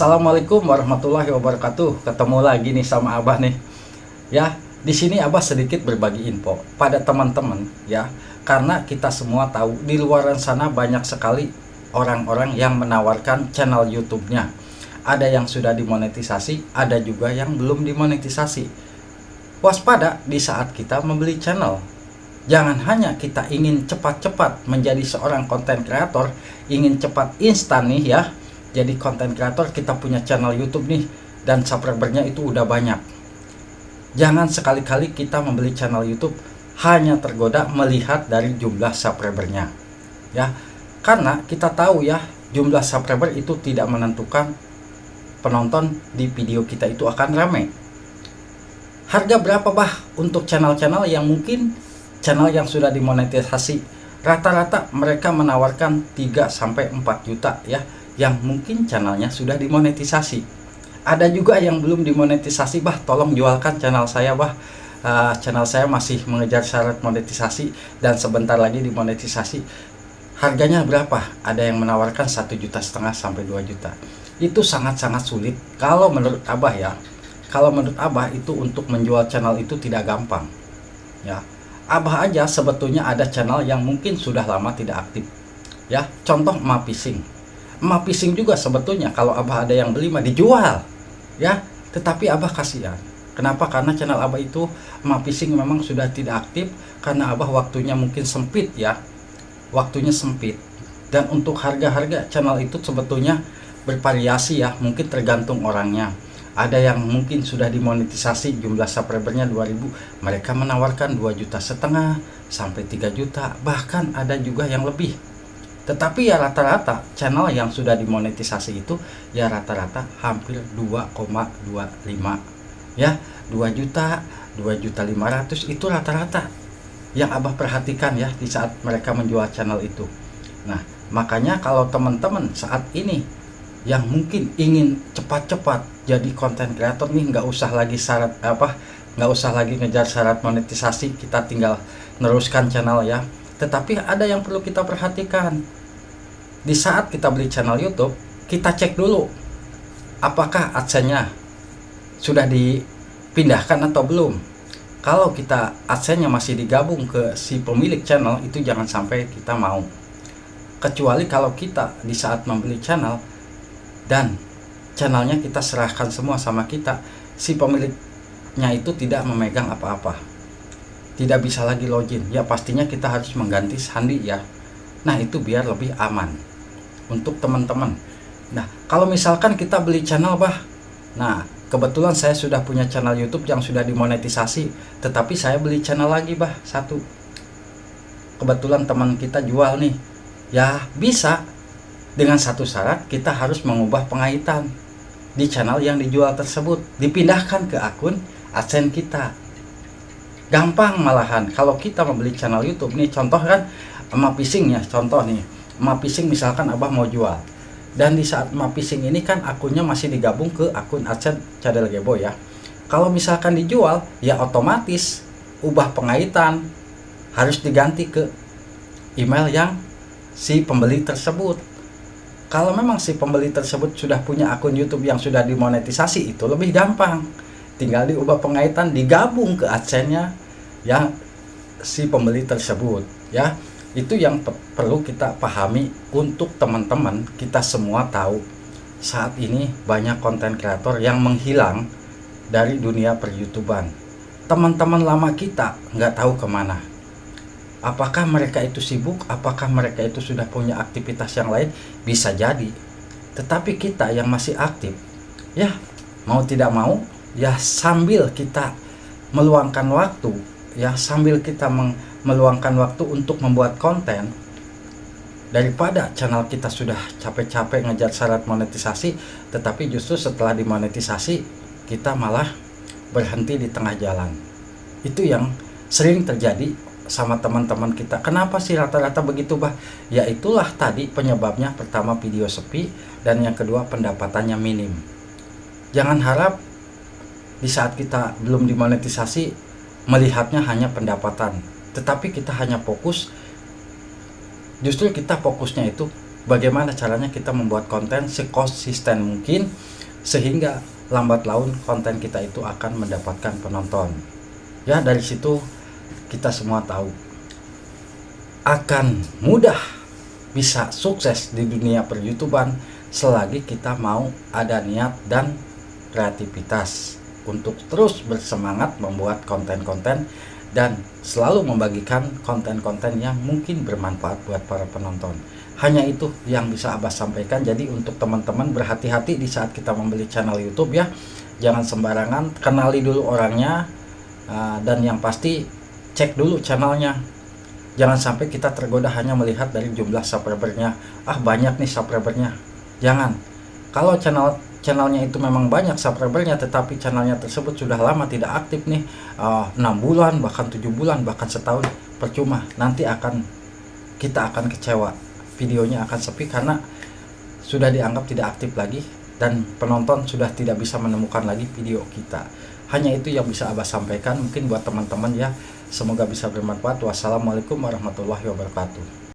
Assalamualaikum warahmatullahi wabarakatuh. Ketemu lagi nih sama Abah nih. Ya, di sini Abah sedikit berbagi info pada teman-teman ya. Karena kita semua tahu di luar sana banyak sekali orang-orang yang menawarkan channel YouTube-nya. Ada yang sudah dimonetisasi, ada juga yang belum dimonetisasi. Waspada di saat kita membeli channel. Jangan hanya kita ingin cepat-cepat menjadi seorang konten kreator, ingin cepat instan nih ya. Jadi konten kreator, kita punya channel YouTube nih dan subscribernya itu udah banyak. Jangan sekali-kali kita membeli channel YouTube hanya tergoda melihat dari jumlah subscribernya. Ya, karena kita tahu ya, jumlah subscriber itu tidak menentukan penonton di video kita itu akan ramai. Harga berapa bah untuk channel-channel yang mungkin channel yang sudah dimonetisasi? Rata-rata mereka menawarkan 3-4 juta ya, yang mungkin channelnya sudah dimonetisasi. Ada juga yang belum dimonetisasi, bah tolong jualkan channel saya bah. Channel saya masih mengejar syarat monetisasi dan sebentar lagi dimonetisasi. Harganya berapa? Ada yang menawarkan 1,5 juta sampai 2 juta. Itu sangat-sangat sulit kalau menurut Abah ya. Kalau menurut Abah itu untuk menjual channel itu tidak gampang ya. Abah aja sebetulnya ada channel yang mungkin sudah lama tidak aktif ya. Contoh Mapising. Mapising juga sebetulnya kalau Abah ada yang beli mah dijual ya, tetapi Abah kasihan. Kenapa? Karena channel Abah itu Mapising memang sudah tidak aktif karena Abah waktunya mungkin sempit ya, waktunya sempit. Dan untuk harga-harga channel itu sebetulnya bervariasi ya, mungkin tergantung orangnya. Ada yang mungkin sudah dimonetisasi, jumlah subscribernya 2000, mereka menawarkan 2,5 juta sampai 3 juta, bahkan ada juga yang lebih. Tetapi ya rata-rata channel yang sudah dimonetisasi itu ya rata-rata hampir 2,25 ya, 2 juta, 2,5 juta itu rata-rata yang Abah perhatikan ya di saat mereka menjual channel itu. Nah, makanya kalau teman-teman saat ini yang mungkin ingin cepat-cepat jadi konten kreator nih, nggak usah lagi syarat nggak usah lagi ngejar syarat monetisasi, kita tinggal neruskan channel ya. Tetapi ada yang perlu kita perhatikan. Di saat kita beli channel YouTube, kita cek dulu apakah AdSense-nya sudah dipindahkan atau belum. Kalau kita AdSense-nya masih digabung ke si pemilik channel, itu jangan sampai kita mau. Kecuali kalau kita di saat membeli channel dan channelnya kita serahkan semua sama kita, si pemiliknya itu tidak memegang apa-apa, tidak bisa lagi login ya, pastinya kita harus mengganti sandi ya. Nah, itu biar lebih aman untuk teman-teman. Nah, kalau misalkan kita beli channel bah, nah kebetulan saya sudah punya channel YouTube yang sudah dimonetisasi, tetapi saya beli channel lagi bah satu. Kebetulan teman kita jual nih ya, bisa dengan satu syarat, kita harus mengubah pengaitan di channel yang dijual tersebut, dipindahkan ke akun AdSense kita. Gampang malahan kalau kita membeli channel YouTube nih, contoh kan Mapising ya, contoh nih Mapising misalkan Abah mau jual, dan di saat Mapising ini kan akunnya masih digabung ke akun AdSense Cadel Gebo ya. Kalau misalkan dijual ya otomatis ubah pengaitan harus diganti ke email yang si pembeli tersebut. Kalau memang si pembeli tersebut sudah punya akun YouTube yang sudah dimonetisasi, itu lebih gampang. Tinggal diubah pengaitan, digabung ke AdSense-nya yang si pembeli tersebut ya. Itu yang perlu kita pahami untuk teman-teman. Kita semua tahu saat ini banyak konten kreator yang menghilang dari dunia per-YouTuban. Teman-teman lama kita nggak tahu kemana. Apakah mereka itu sibuk? Apakah mereka itu sudah punya aktivitas yang lain? Bisa jadi. Tetapi kita yang masih aktif ya, mau tidak mau ya, sambil kita meluangkan waktu ya, sambil kita meluangkan waktu untuk membuat konten, daripada channel kita sudah capek-capek ngejar syarat monetisasi, tetapi justru setelah dimonetisasi kita malah berhenti di tengah jalan. Itu yang sering terjadi sama teman-teman kita. Kenapa sih rata-rata begitu bah? Ya itulah tadi penyebabnya. Pertama, video sepi, dan yang kedua pendapatannya minim. Jangan harap di saat kita belum dimonetisasi melihatnya hanya pendapatan, tetapi kita hanya fokus, justru kita fokusnya itu bagaimana caranya kita membuat konten sekonsisten mungkin sehingga lambat laun konten kita itu akan mendapatkan penonton. Ya, dari situ kita semua tahu akan mudah bisa sukses di dunia per-YouTuban selagi kita mau ada niat dan kreativitas untuk terus bersemangat membuat konten-konten dan selalu membagikan konten-konten yang mungkin bermanfaat buat para penonton. Hanya itu yang bisa Abah sampaikan. Jadi untuk teman-teman berhati-hati di saat kita membeli channel YouTube ya. Jangan sembarangan, kenali dulu orangnya, dan yang pasti cek dulu channelnya. Jangan sampai kita tergoda hanya melihat dari jumlah subscribernya. Banyak nih subscribernya. Jangan. Kalau channelnya itu memang banyak subscribernya, tetapi channelnya tersebut sudah lama tidak aktif nih, 6 bulan, bahkan 7 bulan, bahkan setahun, percuma. Nanti kita akan kecewa, videonya akan sepi karena sudah dianggap tidak aktif lagi dan penonton sudah tidak bisa menemukan lagi video kita. Hanya itu yang bisa Abah sampaikan mungkin buat teman-teman ya. Semoga bisa bermanfaat. Wassalamualaikum warahmatullahi wabarakatuh.